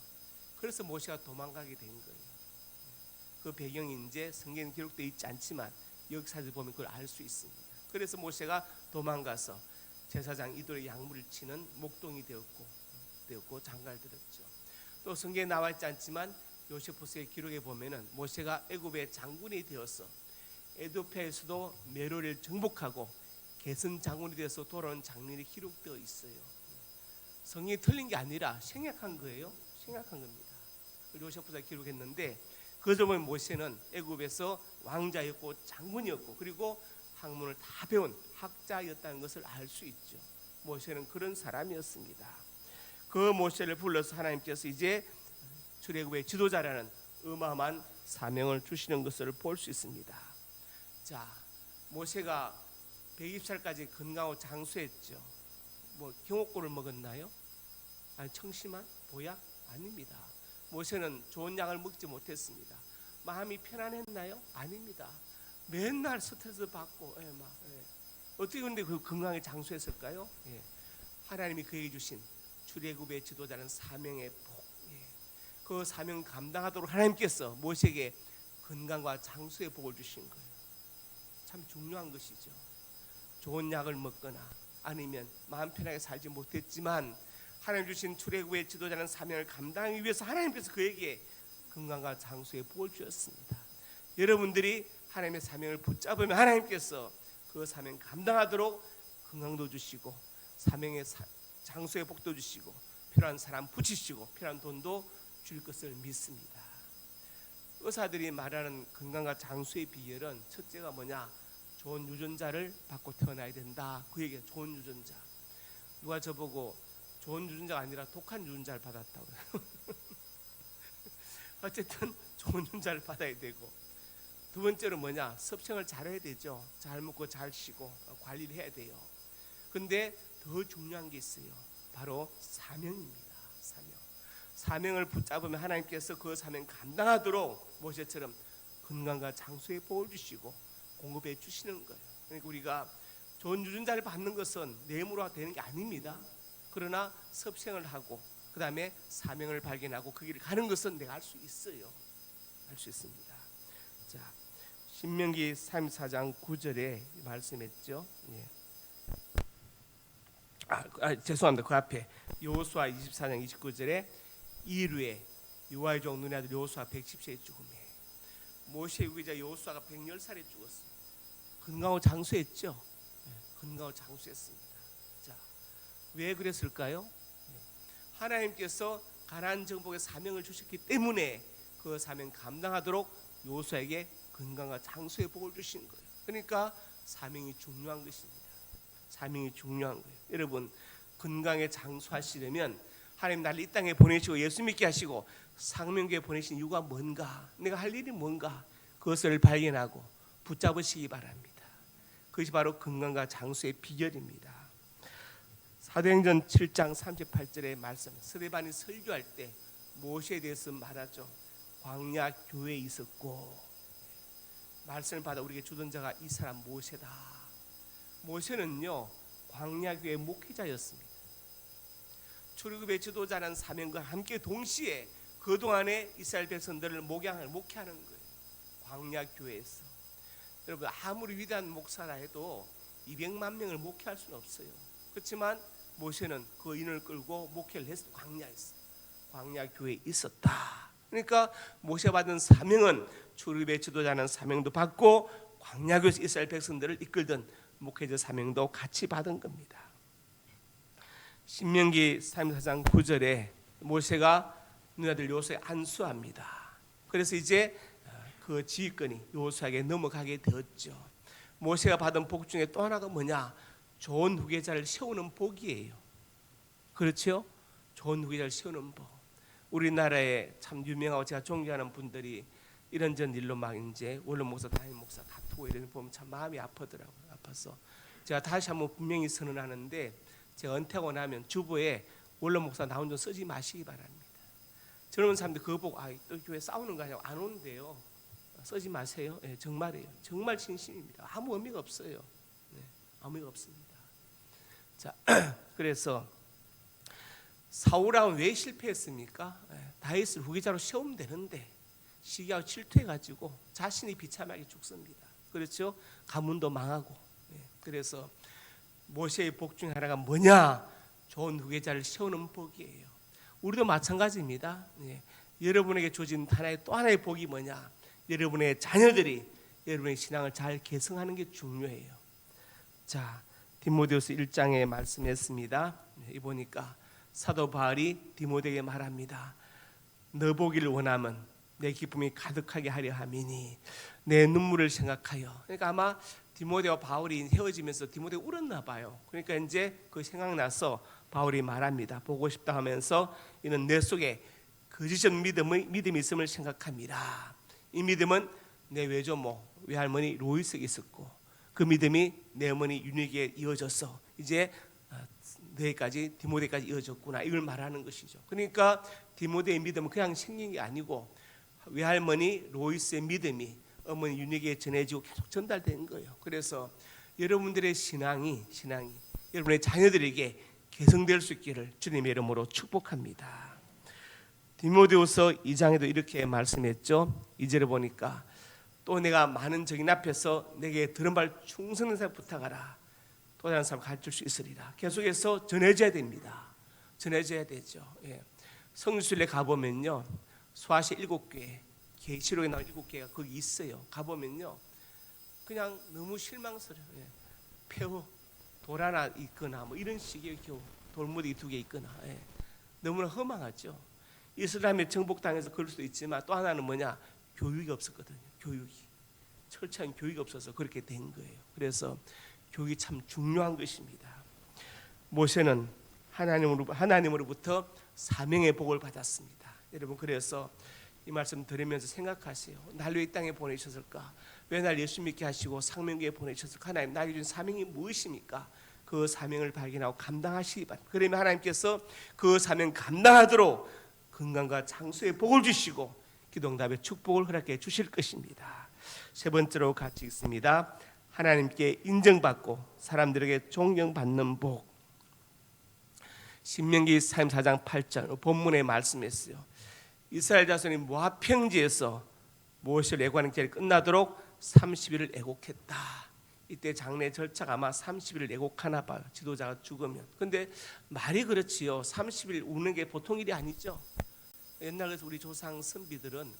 그래서 모세가 도망가게 된 거예요. 그 배경이 이제 성경에 기록되어 있지 않지만 역사를 보면 그걸 알 수 있습니다. 그래서 모세가 도망가서 제사장 이돌의 양물을 치는 목동이 되었고 장가를 들었죠. 또 성경에 나와 있지 않지만 요세포스의 기록에 보면은 모세가 애굽의 장군이 되어서 에도피아에서도 메로를 정복하고 게슨 장군이 되어서 돌아온 장면이 기록되어 있어요. 성경이 틀린 게 아니라 생략한 거예요. 생략한 겁니다. 요세포스가 기록했는데 그것을 보면 모세는 애굽에서 왕자였고 장군이었고 그리고 학문을 다 배운 학자였다는 것을 알 수 있죠. 모세는 그런 사람이었습니다. 그 모세를 불러서 하나님께서 이제 출애굽의 지도자라는 어마어마한 사명을 주시는 것을 볼 수 있습니다. 자, 모세가 120살까지 건강하고 장수했죠. 뭐 경옥고를 먹었나요? 아니, 청심환, 보약? 아닙니다. 모세는 좋은 약을 먹지 못했습니다. 마음이 편안했나요? 아닙니다. 맨날 스트레스 받고 어떻게 근데 그 건강에 장수했을까요? 하나님이 그에게 주신 출애굽의 지도자는 사명의 복, 그 사명 감당하도록 하나님께서 모세에게 건강과 장수의 복을 주신 거예요. 참 중요한 것이죠. 좋은 약을 먹거나 아니면 마음 편하게 살지 못했지만 하나님 주신 출애굽의 지도자는 사명을 감당하기 위해서 하나님께서 그에게 건강과 장수의 복을 주었습니다. 여러분들이 하나님의 사명을 붙잡으면 하나님께서 그 사명 감당하도록 건강도 주시고 사명의 장수의 복도 주시고 필요한 사람 붙이시고 필요한 돈도 줄 것을 믿습니다. 의사들이 말하는 건강과 장수의 비결은 첫째가 뭐냐? 좋은 유전자를 받고 태어나야 된다. 그 얘기가 좋은 유전자. 누가 저보고 좋은 유전자가 아니라 독한 유전자를 받았다고 해요. 어쨌든 좋은 유전자를 받아야 되고 두 번째로 뭐냐? 섭생을 잘해야 되죠. 잘 먹고 잘 쉬고 관리를 해야 돼요. 근데 더 중요한 게 있어요. 바로 사명입니다. 사명을 붙잡으면 하나님께서 그 사명 감당하도록 모세처럼 건강과 장수의 복을 주시고 공급해 주시는 거예요. 그러니까 우리가 좋은 유전자를 받는 것은 뇌물화 되는 게 아닙니다. 그러나 섭생을 하고 그 다음에 사명을 발견하고 그 길을 가는 것은 내가 할 수 있어요. 할 수 있습니다. 자, 신명기 34장 9절에 말씀했죠. 죄송합니다. 그 앞에 여호수아 24장 29절에 이르에 요아의 종 눈의 아들 여호수아 110세에 죽음에 모세의 후계자 여호수아가 110살에 죽었어요. 건강하고 장수했죠. 건강하고 장수했습니다. 자, 왜 그랬을까요? 하나님께서 가나안 정복의 사명을 주셨기 때문에 그 사명 감당하도록 여호수아에게 건강과 장수의 복을 주신 거예요. 그러니까 사명이 중요한 것입니다. 사명이 중요한 거예요. 여러분, 건강에 장수하시려면 하나님 나를 이 땅에 보내시고 예수 믿게 하시고 사명교회 보내신 이유가 뭔가, 내가 할 일이 뭔가, 그것을 발견하고 붙잡으시기 바랍니다. 그것이 바로 건강과 장수의 비결입니다. 사도행전 7장 38절의 말씀, 스데반이 설교할 때 모세에 대해서 말하죠. 광야 교회에 있었고, 말씀을 받아 우리에게 주던 자가 이 사람 모세다. 모세는요, 광야 교회 목회자였습니다. 출애굽의 지도자는 사명과 함께 동시에 그동안의 이스라엘 백성들을 목회하는 거예요. 광야 교회에서. 여러분, 아무리 위대한 목사라 해도 200만 명을 목회할 수는 없어요. 그렇지만 모세는 그 인을 끌고 목회를 했어요. 광야에서. 광야 교회에 있었다. 그러니까 모세 받은 사명은 출애굽의 지도자는 사명도 받고 광야 교회에서 이스라엘 백성들을 이끌던 목회자 사명도 같이 받은 겁니다. 신명기 34장 9절에 모세가 눈의 아들 여호수아에 안수합니다. 그래서 이제 그 지휘권이 여호수아에게 넘어가게 되었죠. 모세가 받은 복 중에 또 하나가 뭐냐? 좋은 후계자를 세우는 복이에요. 그렇죠? 좋은 후계자를 세우는 복. 우리나라에 참 유명하고 제가 존경하는 분들이 이런저런 일로 막 이제 원로 목사, 담임 목사 다투고 이런 거 보면 참 마음이 아프더라고요. 아파서 제가 다시 한번 분명히 선언하는데, 제가 은퇴하고 나면 주보에 원로 목사 나 혼자 쓰지 마시기 바랍니다. 젊은 사람들 그거 보고 또 교회 싸우는 거 아니냐고 안 오는데요. 쓰지 마세요. 정말이에요. 정말 진심입니다. 아무 의미가 없어요. 아무 의미가 없습니다. 자, 그래서 사울왕은 왜 실패했습니까? 다윗을 후계자로 세우면 되는데 시기하고 질투해가지고 자신이 비참하게 죽습니다. 그렇죠? 가문도 망하고. 그래서 모세의 복 중 하나가 뭐냐? 좋은 후계자를 세우는 복이에요. 우리도 마찬가지입니다. 여러분에게 주어진 하나의 또 하나의 복이 뭐냐? 여러분의 자녀들이 여러분의 신앙을 잘 계승하는 게 중요해요. 자, 디모데후서 1장에 말씀했습니다. 이 보니까 사도 바울이 디모데에게 말합니다. 너 보기를 원하면 내 기쁨이 가득하게 하려 함이니 내 눈물을 생각하여. 그러니까 아마 디모데와 바울이 헤어지면서 디모데가 울었나 봐요. 그러니까 이제 그 생각나서 바울이 말합니다. 보고 싶다 하면서 이는 내 속에 거짓된 믿음이 있음을 생각합니다. 이 믿음은 내 외조모 외할머니 로이스에게 있었고 그 믿음이 내 어머니 유니에게 이어져서 이제 너희까지 디모데까지 이어졌구나, 이걸 말하는 것이죠. 그러니까 디모데의 믿음은 그냥 생긴 게 아니고 외할머니 로이스의 믿음이 어머니 유니에게 전해지고 계속 전달된 거예요. 그래서 여러분들의 신앙이 여러분의 자녀들에게 개성될 수 있기를 주님의 이름으로 축복합니다. 디모데후서 2장에도 이렇게 말씀했죠. 2절에 보니까 또 내가 많은 적인 앞에서 내게 들은 말 충성된 사람 부탁하라. 또 다른 사람 가르칠 수 있으리라. 계속해서 전해져야 됩니다. 전해져야 되죠. 성수실에 가보면요, 소아시 7개, 계시록에 나온 7개가 거기 있어요. 가보면요, 그냥 너무 실망스러워요. 폐허, 돌 하나 있거나 뭐 이런 식의 겨우 돌무더기 2개 있거나 너무나 허망하죠. 이슬람의 정복당해서 그럴 수도 있지만 또 하나는 뭐냐? 교육이 없었거든요. 교육이 철저한 교육이 없어서 그렇게 된 거예요. 그래서 교육이 참 중요한 것입니다. 모세는 하나님으로부터 사명의 복을 받았습니다. 여러분, 그래서 이 말씀 들으면서 생각하세요. 날 왜 이 땅에 보내셨을까? 왜 날 예수 믿게 하시고 상명교회에 보내셨을까? 하나님, 나에게 준 사명이 무엇입니까? 그 사명을 발견하고 감당하시기 바랍니다. 그러면 하나님께서 그 사명 감당하도록 건강과 장수의 복을 주시고 기도응답의 축복을 허락해 주실 것입니다. 세 번째로 같이 읽습니다. 하나님께 인정받고 사람들에게 존경받는 복. 신명기 34장 8절 본문에 말씀했어요. 이스라엘 자손이 모압 평지에서 모세를 애고하는 기간이 끝나도록 30일을 애곡했다. 이때 장례 절차가 아마 30일을 애곡하나 봐요. 지도자가 죽으면. 근데 말이 그렇지요. 30일 우는 게 보통 일이 아니죠. 옛날에서 우리 조상 선비들은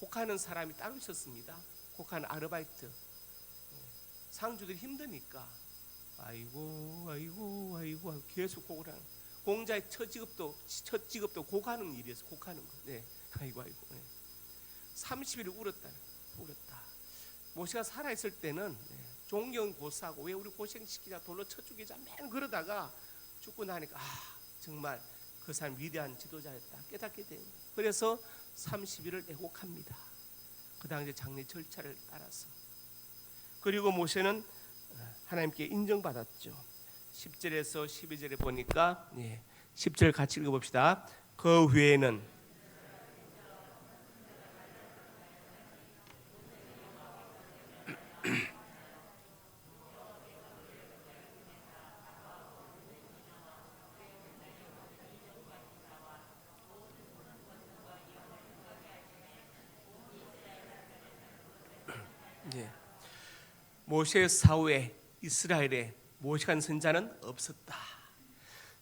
곡하는 사람이 따로 있었습니다. 곡하는 아르바이트. 상주들이 힘드니까 아이고 계속 곡을 하는. 공자의 첫 직업도 곡하는 일이었어. 곡하는 거. 아이고. 30일을 울었다. 모세가 살아 있을 때는 존경 고사하고 왜 우리 고생시키자 돌로 쳐 죽이자 맨 그러다가 죽고 나니까 정말 그 사람 위대한 지도자였다 깨닫게 된. 그래서 30일을 애곡합니다. 그 다음 이제 장례 절차를 따라서. 그리고 모세는 하나님께 인정받았죠. 10절에서 12절에 보니까 10절 같이 읽어봅시다. 그 후에는 모세 사후에 이스라엘에 모세간 선자는 없었다.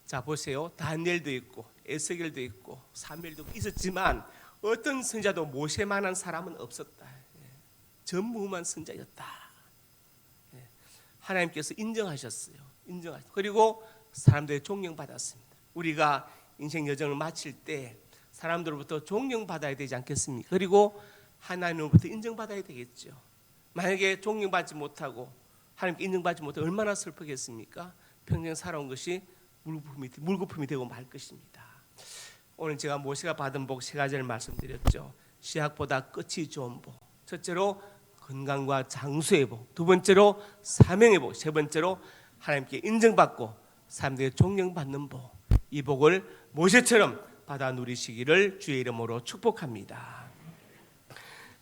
자, 보세요. 다니엘도 있고 에스겔도 있고 사무엘도 있었지만 어떤 선자도 모세만한 사람은 없었다. 전무후무한 선자였다. 하나님께서 인정하셨어요. 그리고 사람들의 존경받았습니다. 우리가 인생 여정을 마칠 때 사람들로부터 존경받아야 되지 않겠습니까? 그리고 하나님으로부터 인정받아야 되겠죠. 만약에 존경받지 못하고 하나님께 인정받지 못하면 얼마나 슬프겠습니까? 평생 살아온 것이 물거품이 되고 말 것입니다. 오늘 제가 모세가 받은 복 세 가지를 말씀드렸죠. 시작보다 끝이 좋은 복. 첫째로 건강과 장수의 복. 두 번째로 사명의 복. 세 번째로 하나님께 인정받고 사람들에게 존경받는 복. 이 복을 모세처럼 받아 누리시기를 주의 이름으로 축복합니다.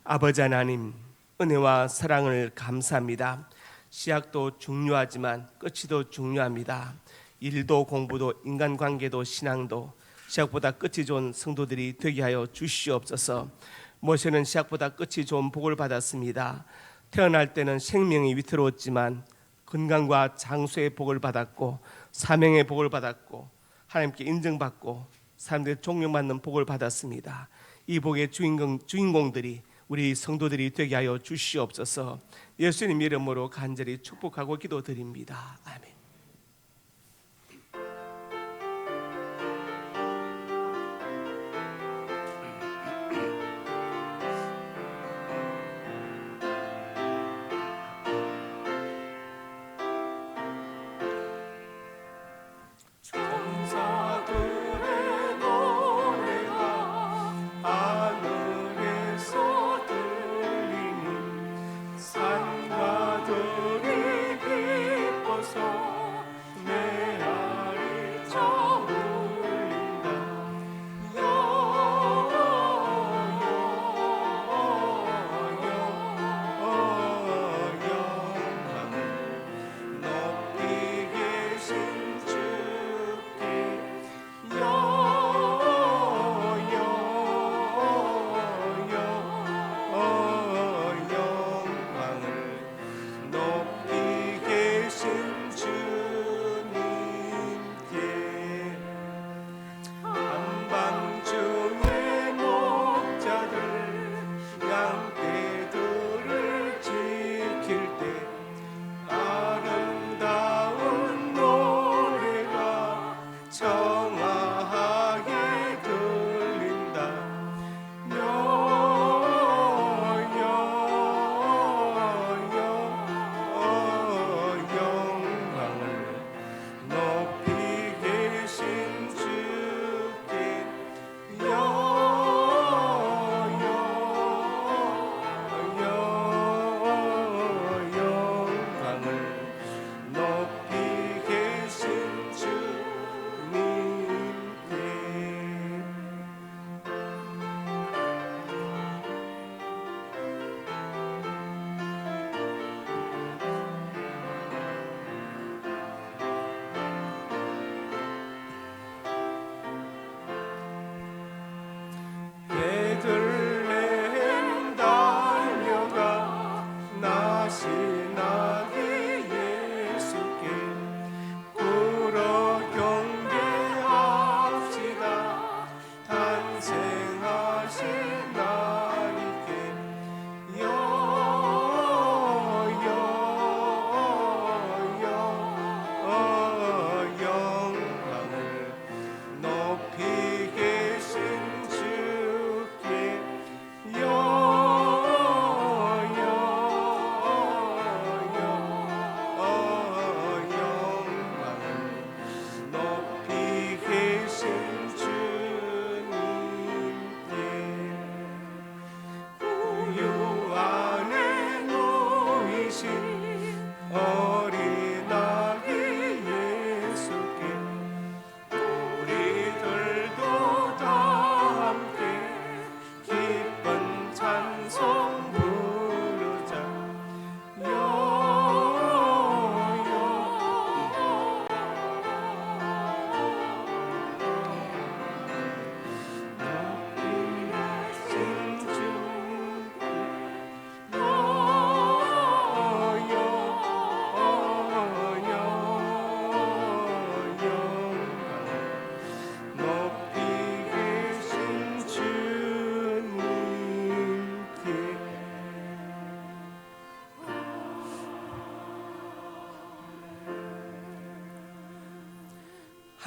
아버지 하나님, 은혜와 사랑을 감사합니다. 시작도 중요하지만 끝이도 중요합니다. 일도 공부도 인간관계도 신앙도 시작보다 끝이 좋은 성도들이 되게 하여 주시옵소서. 모세는 시작보다 끝이 좋은 복을 받았습니다. 태어날 때는 생명이 위태로웠지만 건강과 장수의 복을 받았고 사명의 복을 받았고 하나님께 인정받고 사람들의 존경받는 복을 받았습니다. 이 복의 주인공들이 우리 성도들이 되게 하여 주시옵소서. 예수님 이름으로 간절히 축복하고 기도드립니다. 아멘.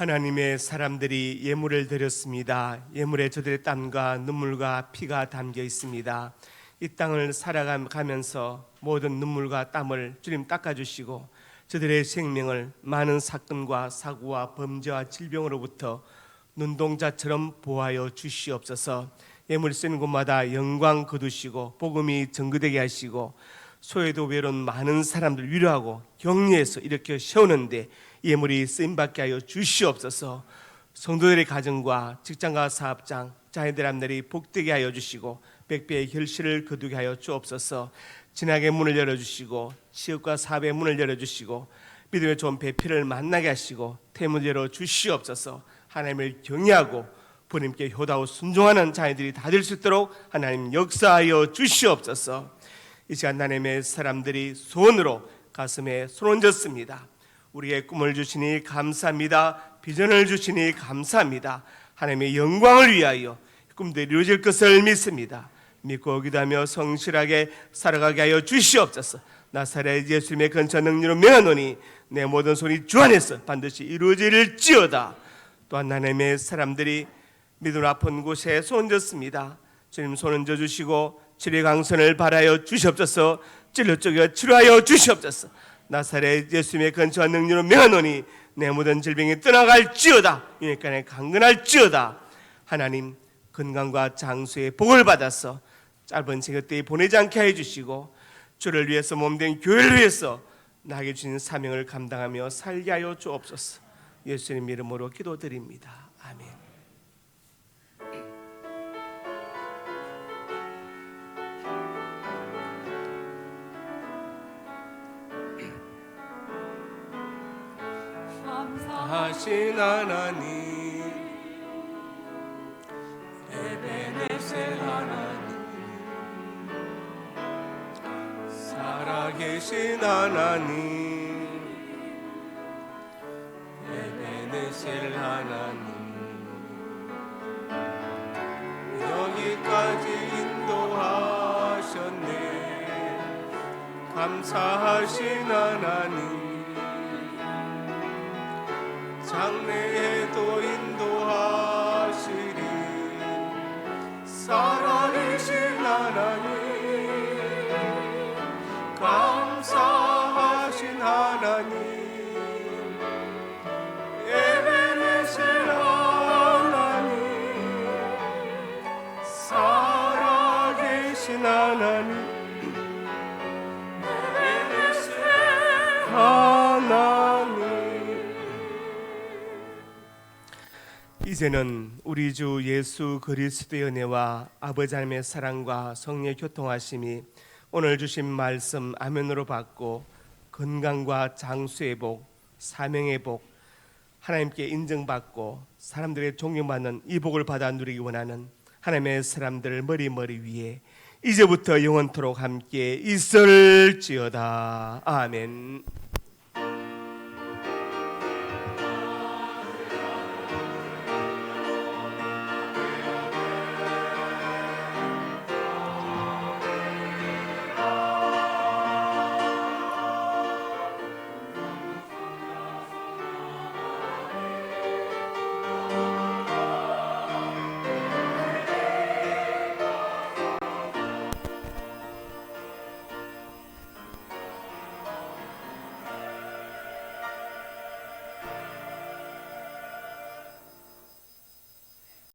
하나님의 사람들이 예물을 드렸습니다. 예물에 저들의 땀과 눈물과 피가 담겨 있습니다. 이 땅을 살아가면서 모든 눈물과 땀을 주님 닦아주시고 저들의 생명을 많은 사건과 사고와 범죄와 질병으로부터 눈동자처럼 보호하여 주시옵소서. 예물 쓰는 곳마다 영광 거두시고 복음이 전거되게 하시고 소외도 외로운 많은 사람들 위로하고 격려해서 일으켜 세우는데 예물이 쓰임받게 하여 주시옵소서. 성도들의 가정과 직장과 사업장 자녀들 앞날이 복되게 하여 주시고 백배의 결실을 거두게 하여 주옵소서. 진학의 문을 열어주시고 취업과 사업의 문을 열어주시고 믿음의 좋은 배필을 만나게 하시고 태무제로 주시옵소서. 하나님을 경외하고 부모님께 효다고 순종하는 자녀들이 다 될 수 있도록 하나님 역사하여 주시옵소서. 이 시간 하나님의 사람들이 소원으로 가슴에 손 얹었습니다. 우리에게 꿈을 주시니 감사합니다. 비전을 주시니 감사합니다. 하나님의 영광을 위하여 꿈들이 이루어질 것을 믿습니다. 믿고 기도하며 성실하게 살아가게 하여 주시옵소서. 나사렛 예수님의 근처 능력으로 명하노니 내 모든 손이 주 안에서 반드시 이루어질지어다. 또한 하나님의 사람들이 믿음 아픈 곳에 손 얹었습니다. 주님 손 얹어 주시고 치료의 강선을 바라여 주시옵소서. 찔러 쪼개 치료하여 주시옵소서. 나사렛 예수님의 근처와 능력으로 명하노니 내 모든 질병이 떠나갈지어다. 유익간에 강건할지어다. 하나님 건강과 장수의 복을 받아서 짧은 생애 때에 보내지 않게 해주시고 주를 위해서 몸된 교회를 위해서 나에게 주신 사명을 감당하며 살게 하여 주옵소서. 예수님 이름으로 기도드립니다. 아멘. 감사하신 하나님, 에베네셀 하나님, 살아계신 하나님, 에베네셀 하나님, 여기까지 인도하셨네. 감사하신 하나님, 장래에도 인도하시리. 살아계신 하나님, 감사하신 하나님, 에베네셀 하나님, 살아계신 하나님, 에베네셀 하나님. 이제는 우리 주 예수 그리스도의 은혜와 아버지 하나님의 사랑과 성령의 교통하심이 오늘 주신 말씀 아멘으로 받고 건강과 장수의 복, 사명의 복, 하나님께 인정받고 사람들의 존경받는 이 복을 받아 누리기 원하는 하나님의 사람들 머리 위에 이제부터 영원토록 함께 있을지어다. 아멘.